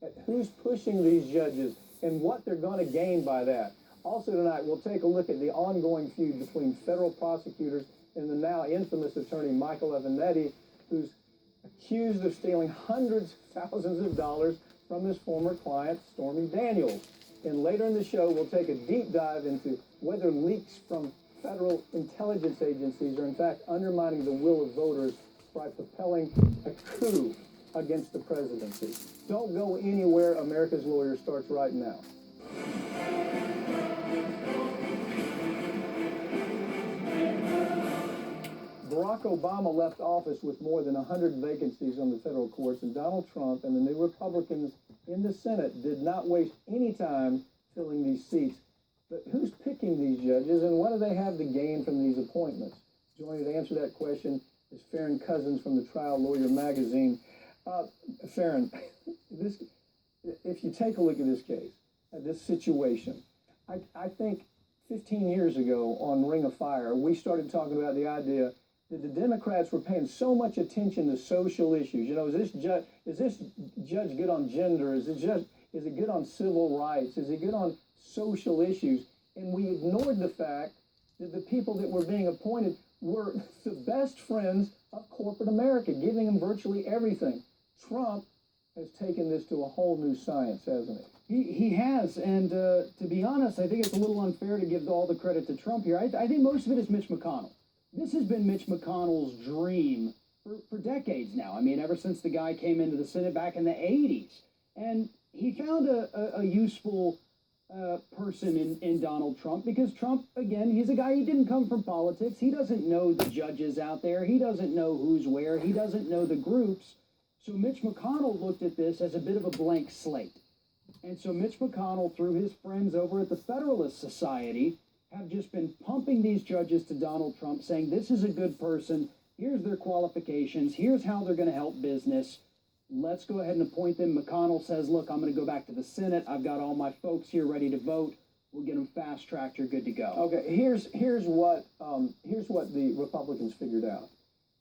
at who's pushing these judges and what they're going to gain by that. Also tonight, we'll take a look at the ongoing feud between federal prosecutors and the now infamous attorney Michael Nevinetti, who's accused of stealing hundreds of thousands of dollars from his former client, Stormy Daniels. And later in the show, we'll take a deep dive into whether leaks from federal intelligence agencies are in fact undermining the will of voters by propelling a coup against the presidency. Don't go anywhere. America's Lawyer starts right now. Barack Obama left office with more than 100 vacancies on the federal courts, and Donald Trump and the new Republicans in the Senate did not waste any time filling these seats. But who's picking these judges, and what do they have to gain from these appointments? Joining to answer that question is Farron Cousins from the Trial Lawyer magazine. Farron, if you take a look at this case, at this situation, I think 15 years ago on Ring of Fire, we started talking about the idea that the Democrats were paying so much attention to social issues. You know, is this judge good on gender? Is it good on civil rights? Is it good on social issues? And we ignored the fact that the people that were being appointed were the best friends of corporate America, giving them virtually everything. Trump has taken this to a whole new science, hasn't he? He has, and to be honest, I think it's a little unfair to give all the credit to Trump here. I think most of it is Mitch McConnell. This has been Mitch McConnell's dream for decades now. I mean, ever since the guy came into the Senate back in the 80s. And he found a useful person in Donald Trump, because Trump, again, he's a guy, he didn't come from politics. He doesn't know the judges out there. He doesn't know who's where. He doesn't know the groups. So Mitch McConnell looked at this as a bit of a blank slate. And so Mitch McConnell, through his friends over at the Federalist Society, have just been pumping these judges to Donald Trump, saying this is a good person, here's their qualifications, here's how they're going to help business, let's go ahead and appoint them. McConnell says, look, I'm going to go back to the Senate, I've got all my folks here ready to vote, we'll get them fast-tracked, you're good to go. Okay, here's what the Republicans figured out.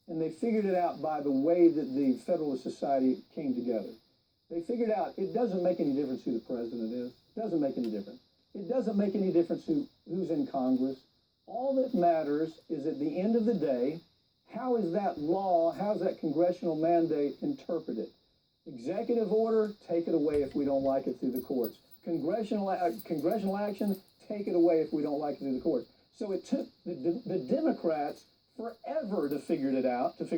And they figured it out by the way that the Federalist Society came together. They figured out it doesn't make any difference who the president is. It doesn't make any difference. It doesn't make any difference who's in Congress. All that matters is, at the end of the day, how is that law, how's that congressional mandate interpreted? Executive order, take it away if we don't like it through the courts. Congressional action, take it away if we don't like it through the courts. So it took the Democrats forever to figure that out. As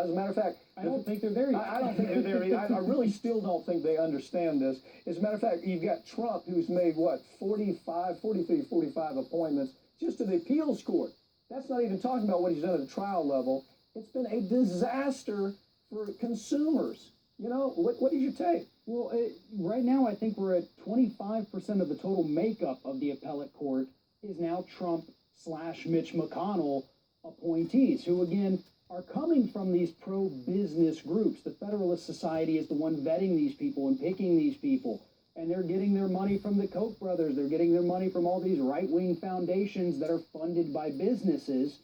a matter of fact, I don't think they're there yet. I don't think they're there either. I really still don't think they understand this. As a matter of fact, you've got Trump, who's made, 43, 45 appointments just to the appeals court. That's not even talking about what he's done at the trial level. It's been a disaster for consumers. You know, what is your take? Well, right now I think we're at 25% of the total makeup of the appellate court is now Trump/Mitch McConnell appointees, who again are coming from these pro-business groups. The Federalist Society is the one vetting these people and picking these people, and they're getting their money from the Koch brothers. They're getting their money from all these right-wing foundations that are funded by businesses,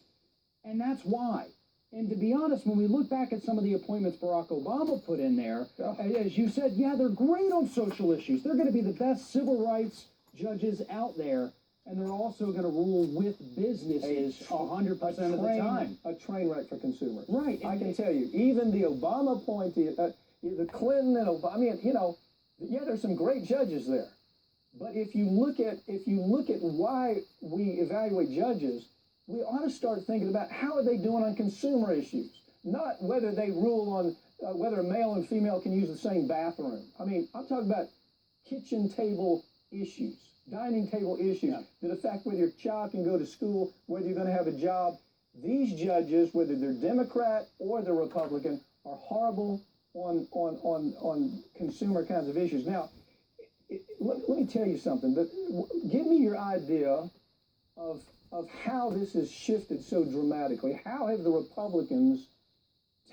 and that's why. And to be honest, when we look back at some of the appointments Barack Obama put in there, as you said, yeah, they're great on social issues. They're going to be the best civil rights judges out there. And they're also going to rule with businesses 100% of the time. A train wreck for consumers. Right. I can tell you, even the Obama appointee, the Clinton and Obama, I mean, you know, yeah, there's some great judges there. But if you look at why we evaluate judges, we ought to start thinking about how are they doing on consumer issues, not whether they rule on whether a male and female can use the same bathroom. I mean, I'm talking about kitchen table issues. Dining table issues that affect whether your child can go to school, whether you're going to have a job. These judges, whether they're Democrat or they're Republican, are horrible on consumer kinds of issues. Now, let me tell you something. Give me your idea of how this has shifted so dramatically. How have the Republicans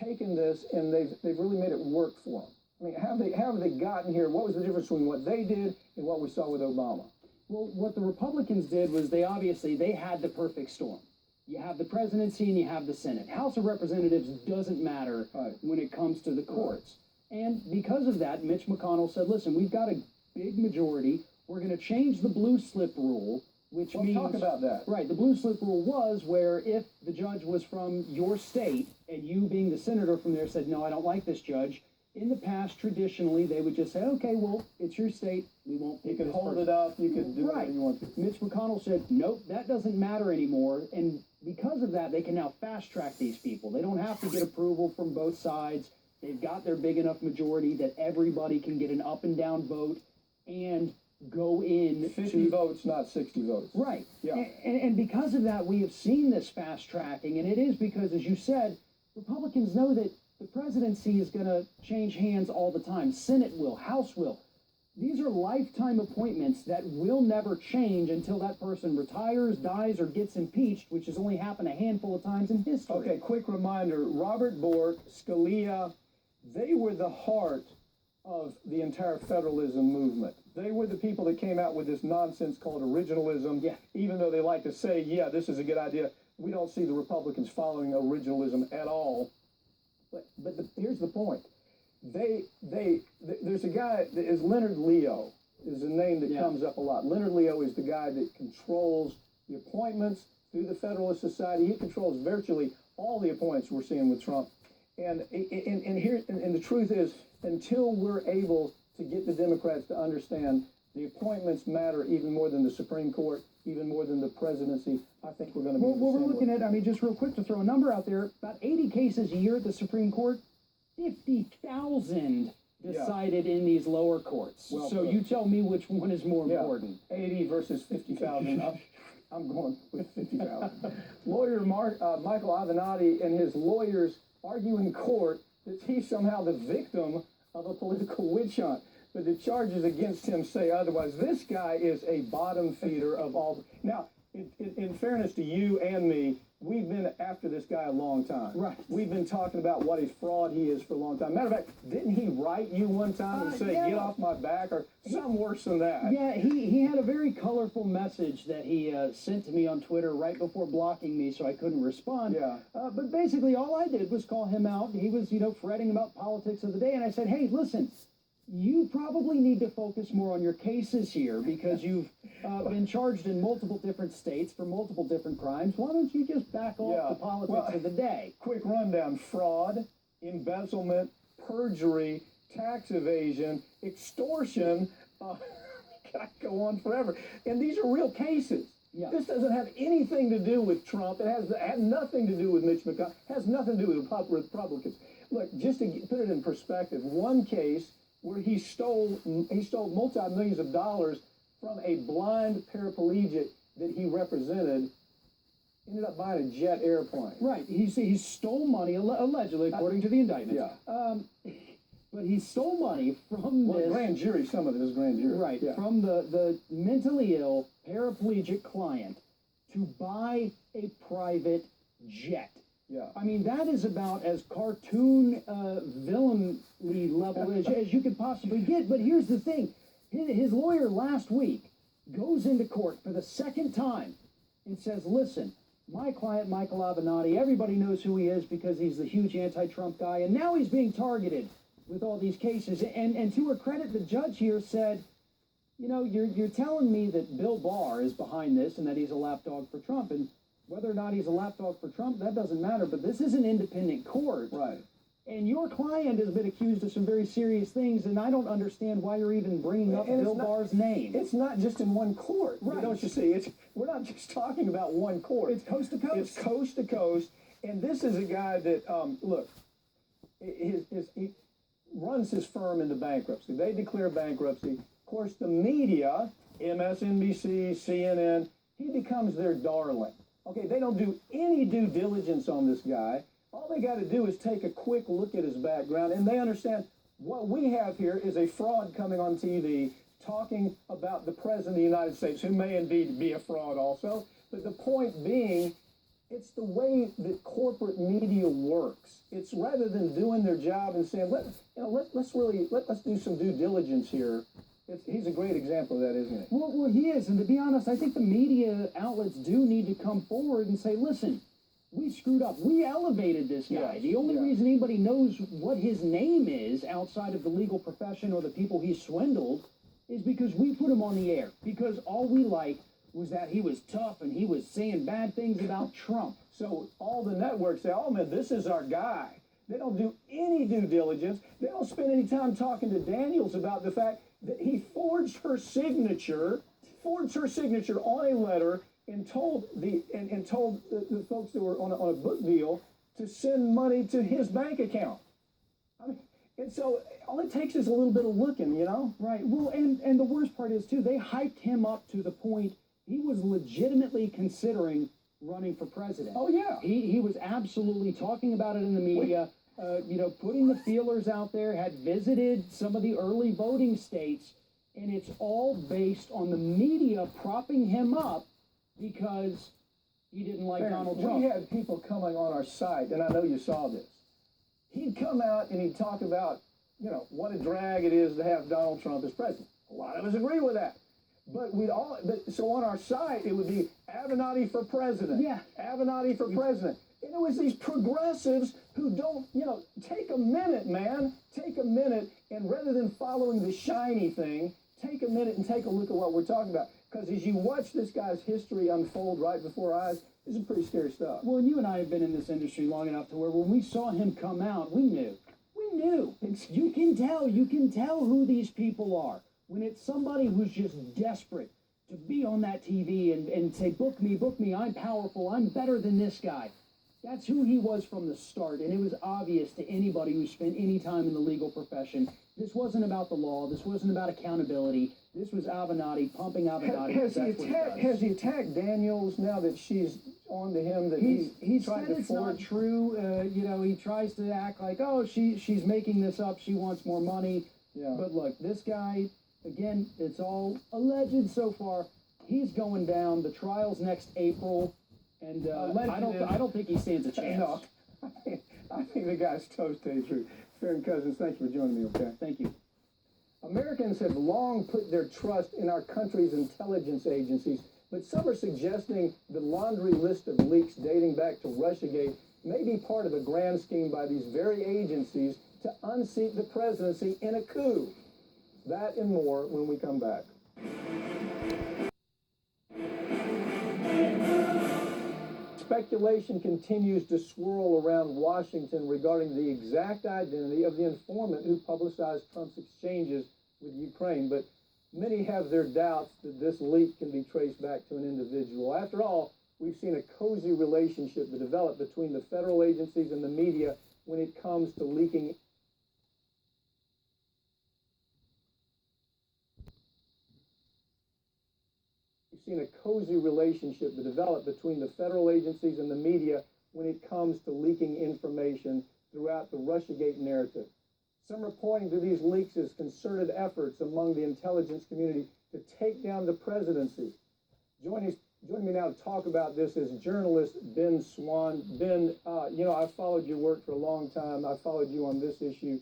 taken this and they've really made it work for them? I mean, how have they gotten here? What was the difference between what they did and what we saw with Obama? Well, what the Republicans did was they had the perfect storm. You have the presidency and you have the Senate. House of Representatives doesn't matter when it comes to the courts. And because of that, Mitch McConnell said, listen, we've got a big majority. We're going to change the blue slip rule, which means... Talk about that. Right, the blue slip rule was where if the judge was from your state and you being the senator from there said, no, I don't like this judge, in the past, traditionally, they would just say, okay, well, it's your state. We won't pick You could this hold person. it up. You could do Right. whatever you want to. Mitch McConnell said, nope, that doesn't matter anymore. And because of that, they can now fast track these people. They don't have to get approval from both sides. They've got their big enough majority that everybody can get an up and down vote and go in 50 votes, not 60 votes. Right. Yeah. And because of that, we have seen this fast tracking. And it is because, as you said, Republicans know that the presidency is going to change hands all the time. Senate will, House will. These are lifetime appointments that will never change until that person retires, dies, or gets impeached, which has only happened a handful of times in history. Okay, quick reminder, Robert Bork, Scalia, they were the heart of the entire federalism movement. They were the people that came out with this nonsense called originalism. Yeah. Even though they like to say, yeah, this is a good idea, we don't see the Republicans following originalism at all. But here's the point. There's a guy that is Leonard Leo, is a name that comes up a lot. Leonard Leo is the guy that controls the appointments through the Federalist Society. He controls virtually all the appointments we're seeing with Trump. And the truth is, until we're able to get the Democrats to understand the appointments matter even more than the Supreme Court, even more than the presidency, I think we're going to be. Well, we're looking at, I mean, just real quick to throw a number out there, about 80 cases a year at the Supreme Court, 50,000 decided in these lower courts. Well, so you tell me which one is more Yeah, important. 80 versus 50,000. I'm going with 50,000. Lawyer Michael Avenatti and his lawyers argue in court that he's somehow the victim of a political witch hunt. But the charges against him say otherwise. This guy is a bottom feeder of all. Now, in fairness to you and me, we've been after this guy a long time. Right. We've been talking about what a fraud he is for a long time. Matter of fact, didn't he write you one time and say, yeah. get off my back, or something worse than that? Yeah, he had a very colorful message that he sent to me on Twitter right before blocking me, so I couldn't respond. Yeah. But basically, all I did was call him out. He was, fretting about politics of the day, and I said, hey, listen, you probably need to focus more on your cases here because you've been charged in multiple different states for multiple different crimes. Why don't you just back off the politics of the day? Quick rundown: fraud, embezzlement, perjury, tax evasion, extortion. I go on forever. And these are real cases. Yeah. This doesn't have anything to do with Trump. It had nothing to do with Mitch McConnell. It has nothing to do with Republicans. Look, just to put it in perspective, one case where he stole multi-millions of dollars from a blind paraplegic that he represented, ended up buying a jet airplane. Right. He stole money, allegedly, according to the indictment. Yeah. But he stole money from Well, this. grand jury, some of it is grand jury. Right. Yeah. From the mentally ill, paraplegic client to buy a private jet. Yeah. I mean, that is about as cartoon villainly level as you could possibly get. But here's the thing. His lawyer last week goes into court for the second time and says, listen, my client, Michael Avenatti, everybody knows who he is because he's the huge anti-Trump guy, and now he's being targeted with all these cases. And to her credit, the judge here said, you're telling me that Bill Barr is behind this and that he's a lapdog for Trump. And whether or not he's a lapdog for Trump, that doesn't matter. But this is an independent court. Right. And your client has been accused of some very serious things, and I don't understand why you're even bringing up Bill Barr's name. It's not just in one court. Right. Don't you see? We're not just talking about one court. It's coast to coast. It's coast to coast. And this is a guy that, look, he runs his firm into bankruptcy. They declare bankruptcy. Of course, the media, MSNBC, CNN, he becomes their darling. Okay, they don't do any due diligence on this guy. All they got to do is take a quick look at his background, and they understand what we have here is a fraud coming on TV talking about the President of the United States, who may indeed be a fraud also. But the point being, it's the way that corporate media works. It's rather than doing their job and saying, let's do some due diligence here. He's a great example of that, isn't he? Well, he is. And to be honest, I think the media outlets do need to come forward and say, listen, we screwed up. We elevated this guy. Yes, The only yeah. reason anybody knows what his name is outside of the legal profession or the people he swindled is because we put him on the air. Because all we liked was that he was tough and he was saying bad things about Trump. So all the networks say, oh man, this is our guy. They don't do any due diligence. They don't spend any time talking to Daniels about the fact that he forged her signature on a letter and told the folks that were on a book deal to send money to his bank account. I mean, and so all it takes is a little bit of looking, you know? Right. Well, and the worst part is too, they hyped him up to the point he was legitimately considering running for president. Oh yeah. He was absolutely talking about it in the media. Putting the feelers out there, had visited some of the early voting states, and it's all based on the media propping him up because he didn't like Donald Trump. We had people coming on our site, and I know you saw this. He'd come out and he'd talk about, what a drag it is to have Donald Trump as president. A lot of us agree with that. But so on our site, it would be Avenatti for president. Yeah. Avenatti for president. And it was these progressives who don't, take a minute, man. Take a minute, and rather than following the shiny thing, take a minute and take a look at what we're talking about. Because as you watch this guy's history unfold right before our eyes, this is pretty scary stuff. Well, and you and I have been in this industry long enough to where when we saw him come out, we knew. You can tell who these people are. When it's somebody who's just desperate to be on that TV and say, book me, I'm powerful, I'm better than this guy. That's who he was from the start, and it was obvious to anybody who spent any time in the legal profession. This wasn't about the law. This wasn't about accountability. This was Avenatti, pumping Avenatti. Has he attacked Daniels now that she's on to him? That he said it's not true. He tries to act like, oh, she's making this up. She wants more money. Yeah. But look, this guy, again, it's all alleged so far. He's going down. The trial's next April. And I don't think he stands a chance. No, I think the guy's toast to the truth. Farron Cousins, thanks for joining me, okay? Thank you. Americans have long put their trust in our country's intelligence agencies, but some are suggesting the laundry list of leaks dating back to Russiagate may be part of a grand scheme by these very agencies to unseat the presidency in a coup. That and more when we come back. Speculation continues to swirl around Washington regarding the exact identity of the informant who publicized Trump's exchanges with Ukraine, but many have their doubts that this leak can be traced back to an individual. After all, we've seen a cozy relationship develop between the federal agencies and the media when it comes to leaking seen a cozy relationship develop between the federal agencies and the media when it comes to leaking information throughout the Russiagate narrative. Some are pointing to these leaks as concerted efforts among the intelligence community to take down the presidency. Joining me now to talk about this is journalist Ben Swan. Ben, I've followed your work for a long time. I've followed you on this issue.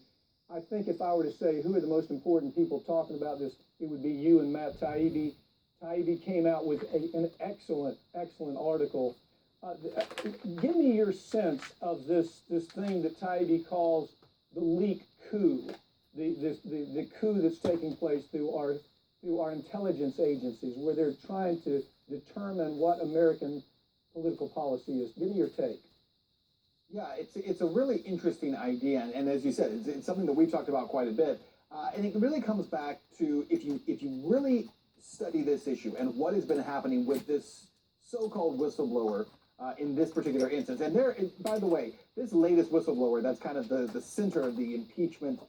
I think if I were to say who are the most important people talking about this, it would be you and Matt Taibbi. Taibbi came out with an excellent article. Give me your sense of this thing that Taibbi calls the leak coup, the coup that's taking place through our intelligence agencies, where they're trying to determine what American political policy is. Give me your take. Yeah, it's a really interesting idea, and as you said, it's something that we've talked about quite a bit, and it really comes back to if you really study this issue and what has been happening with this so-called whistleblower in this particular instance. And by the way, this latest whistleblower, that's kind of the center of the impeachment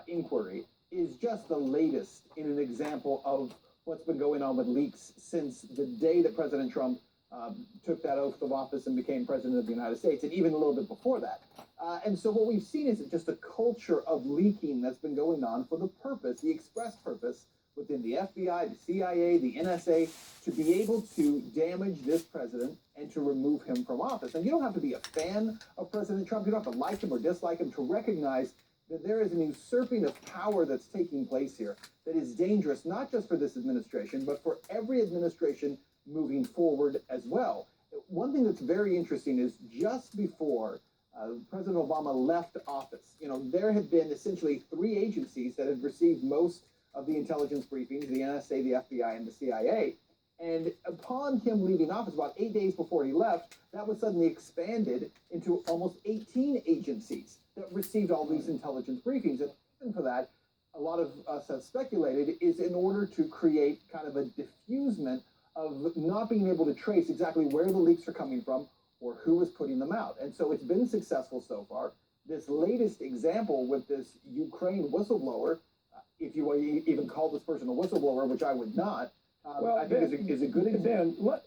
inquiry, is just the latest in an example of what's been going on with leaks since the day that President Trump took that oath of office and became president of the United States, and even a little bit before that. And so what we've seen is just a culture of leaking that's been going on for the express purpose, within the FBI, the CIA, the NSA, to be able to damage this president and to remove him from office. And you don't have to be a fan of President Trump. You don't have to like him or dislike him to recognize that there is an usurping of power that's taking place here that is dangerous, not just for this administration, but for every administration moving forward as well. one thing that's very interesting is just before President Obama left office, there had been essentially three agencies that had received most of the intelligence briefings: the NSA, the FBI, and the CIA. And upon him leaving office, about 8 days before he left, that was suddenly expanded into almost 18 agencies that received all these intelligence briefings. And the reason for that, a lot of us have speculated, is in order to create kind of a diffusement of not being able to trace exactly where the leaks are coming from or who is putting them out. And so it's been successful so far. This latest example with this Ukraine whistleblower, if you even call this person a whistleblower, which I would not, I think is a good example.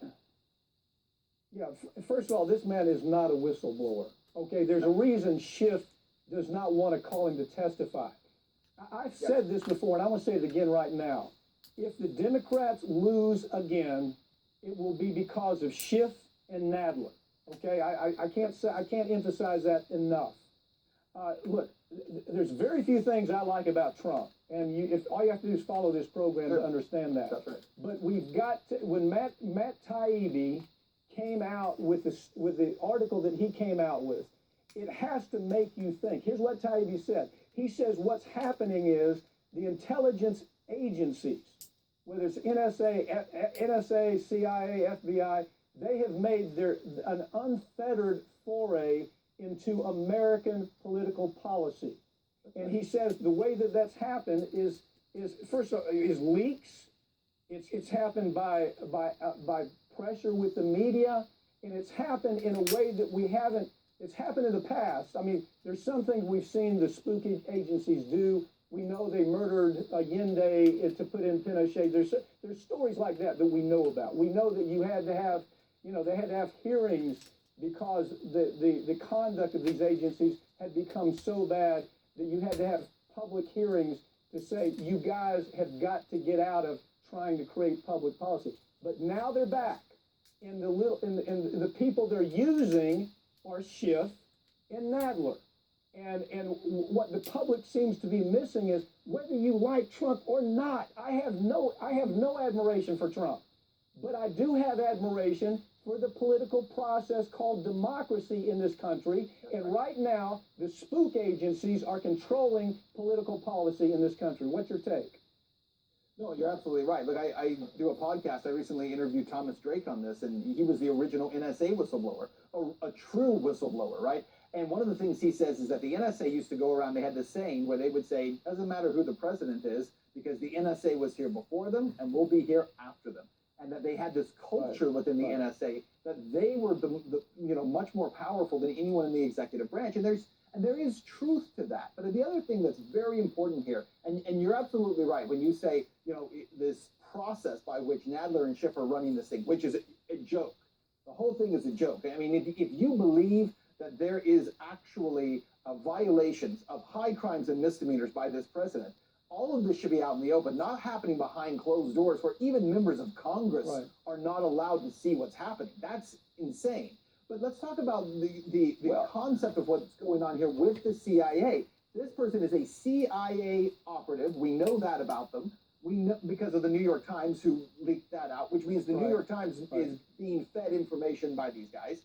First of all, this man is not a whistleblower. Okay, there's a reason Schiff does not want to call him to testify. I've said this before, and I'm going to say it again right now. If the Democrats lose again, it will be because of Schiff and Nadler. Okay, I can't emphasize that enough. Look, there's very few things I like about Trump, and if all you have to do is follow this program to understand that. That's right. But we've got to, when Matt Taibbi came out with the article that he came out with, it has to make you think. Here's what Taibbi said. He says what's happening is the intelligence agencies, whether it's NSA, CIA, FBI, they have made an unfettered foray into American political policy. And he says the way that that's happened is first of all, is leaks. It's happened by pressure with the media, and it's happened in a way that we haven't. It's happened in the past. I mean, there's some things we've seen the spooky agencies do. We know they murdered Allende to put in Pinochet. There's stories like that we know about. We know that you had to have, they had to have hearings because the conduct of these agencies had become so bad that you had to have public hearings to say, you guys have got to get out of trying to create public policy. But now they're back, and the people they're using are Schiff and Nadler. And what the public seems to be missing is whether you like Trump or not. I have no admiration for Trump, but I do have admiration for the political process called democracy in this country. And right now, the spook agencies are controlling political policy in this country. What's your take? No, you're absolutely right. Look, I do a podcast. I recently interviewed Thomas Drake on this, and he was the original NSA whistleblower, a true whistleblower, right? And one of the things he says is that the NSA used to go around, they had this saying where they would say, doesn't matter who the president is, because the NSA was here before them and we'll be here after them. And that they had this culture within the NSA that they were the much more powerful than anyone in the executive branch. And there is truth to that. But the other thing that's very important here, and you're absolutely right when you say, this process by which Nadler and Schiff are running this thing, which is a joke. The whole thing is a joke. I mean, if you believe that there is actually violations of high crimes and misdemeanors by this president, all of this should be out in the open, not happening behind closed doors where even members of Congress are not allowed to see what's happening. That's insane. But let's talk about the concept of what's going on here with the CIA. This person is a CIA operative. We know that about them. We know because of the New York Times who leaked that out, which means the New York Times is being fed information by these guys.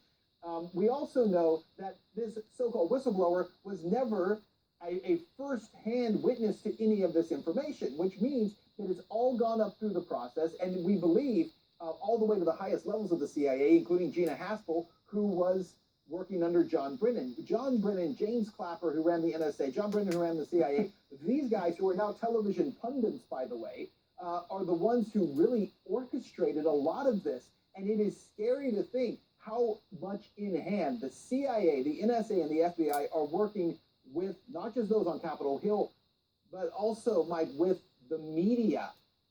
We also know that this so-called whistleblower was never a first-hand witness to any of this information, which means that it's all gone up through the process, and we believe all the way to the highest levels of the CIA, including Gina Haspel, who was working under John Brennan. John Brennan, James Clapper, who ran the NSA, John Brennan, who ran the CIA, these guys, who are now television pundits, by the way, are the ones who really orchestrated a lot of this, and it is scary to think how much in hand the CIA, the NSA, and the FBI are working with not just those on Capitol Hill, but also, Mike, with the media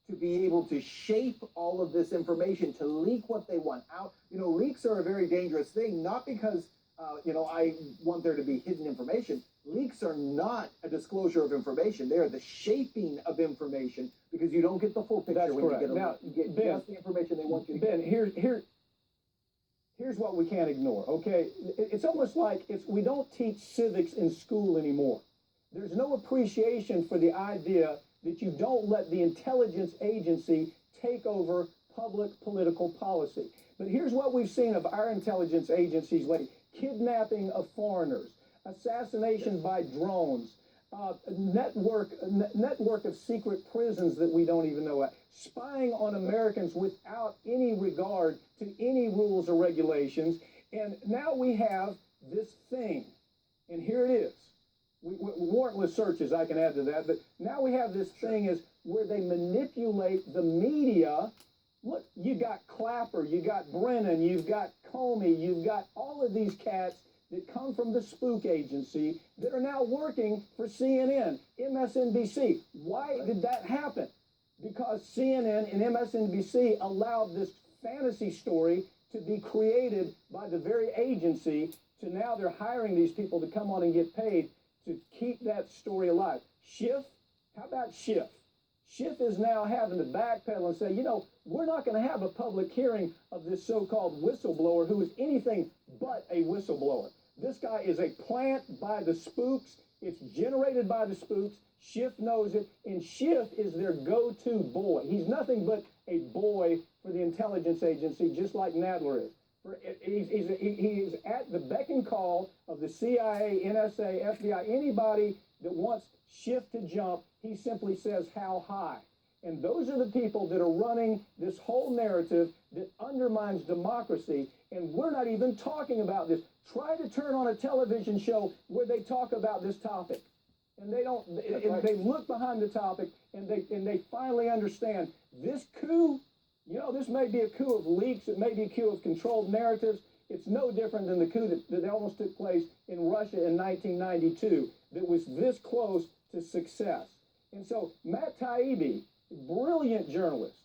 to be able to shape all of this information, to leak what they want out. Leaks are a very dangerous thing, not because, I want there to be hidden information. Leaks are not a disclosure of information. They are the shaping of information because you don't get the full picture. That's when correct. you get Now, you get Ben, just the information they want you to Ben, get. Here's what we can't ignore, okay? It's almost like we don't teach civics in school anymore. There's no appreciation for the idea that you don't let the intelligence agency take over public political policy. But here's what we've seen of our intelligence agencies lately: kidnapping of foreigners, assassinations by drones, network of secret prisons that we don't even know about, spying on Americans without any regard to any rules or regulations. And now we have this thing, and here it is. Warrantless searches, I can add to that, but now we have this thing is where they manipulate the media. Look, you got Clapper, you got Brennan, you've got Comey, you've got all of these cats that come from the spook agency that are now working for CNN, MSNBC. Why did that happen? Because CNN and MSNBC allowed this fantasy story to be created by the very agency, to now they're hiring these people to come on and get paid to keep that story alive. Schiff, how about Schiff? Schiff is now having to backpedal and say, you know, we're not going to have a public hearing of this so-called whistleblower who is anything but a whistleblower. This guy is a plant by the spooks. It's generated by the spooks. Schiff knows it, and Schiff is their go-to boy. He's nothing but a boy for the intelligence agency, just like Nadler is. He's at the beck and call of the CIA, NSA, FBI, anybody that wants Schiff to jump. He simply says, how high? And those are the people that are running this whole narrative that undermines democracy. And we're not even talking about this. Try to turn on a television show where they talk about this topic. And they don't, they look behind the topic, and they finally understand this coup. You know, this may be a coup of leaks. It may be a coup of controlled narratives. It's no different than the coup that almost took place in Russia in 1992 that was this close to success. And so Matt Taibbi, brilliant journalist,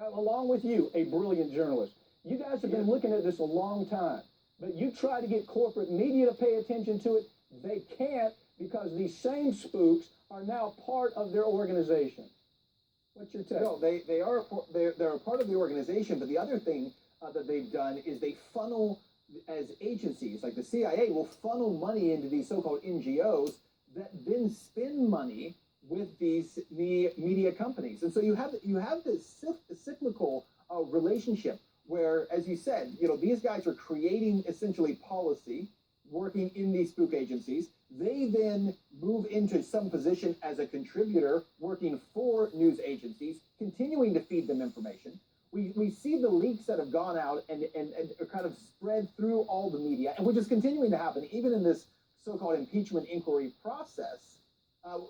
along with you, a brilliant journalist. You guys have been looking at this a long time, but you try to get corporate media to pay attention to it. They can't, because these same spooks are now part of their organization. What's your take? No, they're a part of the organization, but the other thing that they've done is they funnel, as agencies, like the CIA will funnel money into these so-called NGOs that then spend money with these media companies. And so you have this cyclical relationship where, as you said, you know, these guys are creating essentially policy, working in these spook agencies. They then move into some position as a contributor, working for news agencies, continuing to feed them information. We see the leaks that have gone out and are kind of spread through all the media, and which is continuing to happen even in this so-called impeachment inquiry process.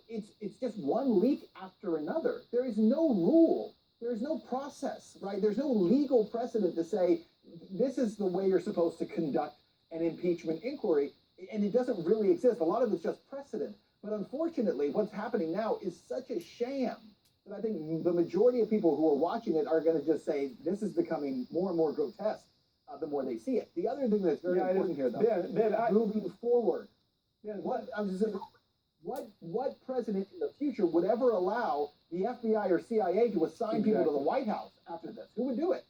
It's just one leak after another. There is no rule. There is no process, right? There's no legal precedent to say this is the way you're supposed to conduct an impeachment inquiry, and it doesn't really exist. A lot of it's just precedent. But unfortunately, what's happening now is such a sham that I think the majority of people who are watching it are going to just say this is becoming more and more grotesque the more they see it. The other thing that's very important here, though, moving forward, what president in the future would ever allow the FBI or CIA to assign people to the White House after this? Who would do it?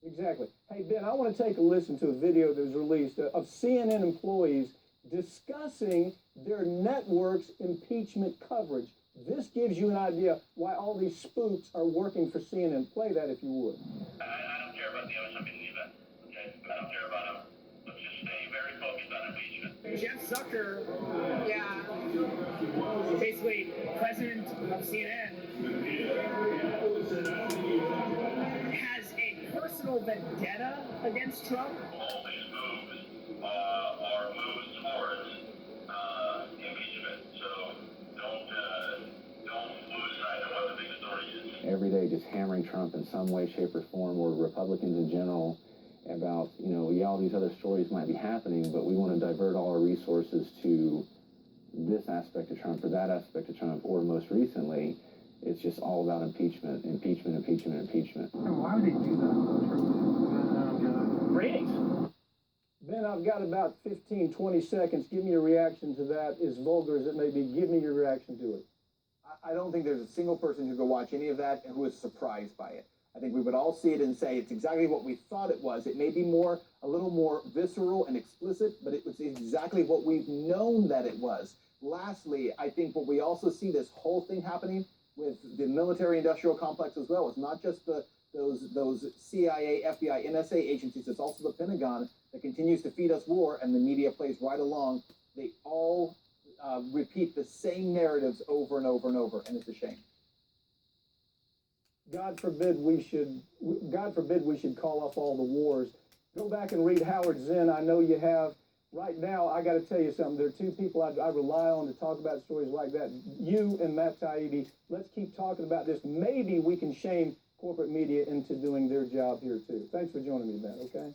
Exactly. Hey, Ben, I want to take a listen to a video that was released of CNN employees discussing their network's impeachment coverage. This gives you an idea why all these spooks are working for CNN. Play that if you would. I don't care about the MSNBC event. Okay? I don't care about them. Let's just stay very focused on impeachment. Jeff Zucker, basically president of CNN, has a personal vendetta against Trump. All these moves are moves towards impeachment. So don't lose sight of what the big story is. Every day just hammering Trump in some way, shape, or form, or Republicans in general, about, you know, yeah, all these other stories might be happening, but we want to divert all our resources to this aspect of Trump or that aspect of Trump, or most recently, it's just all about impeachment, impeachment, impeachment, impeachment. Why would they do that? Ratings. Ben, I've got about 15, 20 seconds. Give me your reaction to that, as vulgar as it may be. Give me your reaction to it. I don't think there's a single person who could watch any of that and who is surprised by it. I think we would all see it and say it's exactly what we thought it was. It may be a little more visceral and explicit, but it was exactly what we've known that it was. Lastly, I think what we also see this whole thing happening with the military-industrial complex as well. It's not just the those CIA, FBI, NSA agencies. It's also the Pentagon that continues to feed us war, and the media plays right along. They all repeat the same narratives over and over and over, and it's a shame. God forbid we should call off all the wars. Go back and read Howard Zinn. I know you have. Right now, I got to tell you something. There are two people I rely on to talk about stories like that. You and Matt Taibbi. Let's keep talking about this. Maybe we can shame corporate media into doing their job here too. Thanks for joining me, Matt. Okay.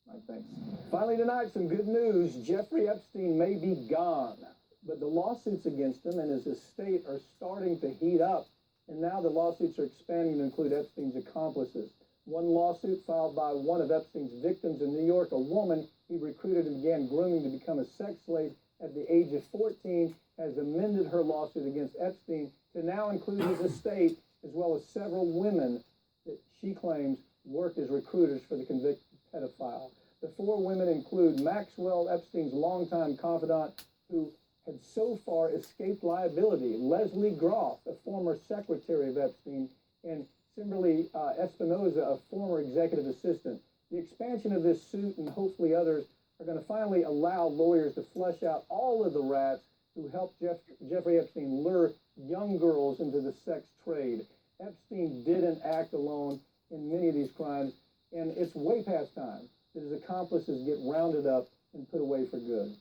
All right, thanks. Finally tonight, some good news. Jeffrey Epstein may be gone, but the lawsuits against him and his estate are starting to heat up, and now the lawsuits are expanding to include Epstein's accomplices. One lawsuit filed by one of Epstein's victims in New York, a woman he recruited and began grooming to become a sex slave at the age of 14, has amended her lawsuit against Epstein to now include his estate, as well as several women that she claims worked as recruiters for the convicted pedophile. The four women include Maxwell Epstein's longtime confidant, who had so far escaped liability, Leslie Groff, a former secretary of Epstein, and Kimberly Espinoza, a former executive assistant. The expansion of this suit and hopefully others are going to finally allow lawyers to flesh out all of the rats who helped Jeffrey Epstein lure young girls into the sex trade. Epstein didn't act alone in many of these crimes, and it's way past time that his accomplices get rounded up and put away for good.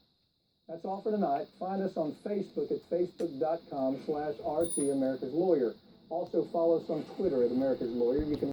That's all for tonight. Find us on Facebook at facebook.com/RT America's Lawyer. Also follow us on Twitter at America's Lawyer. You can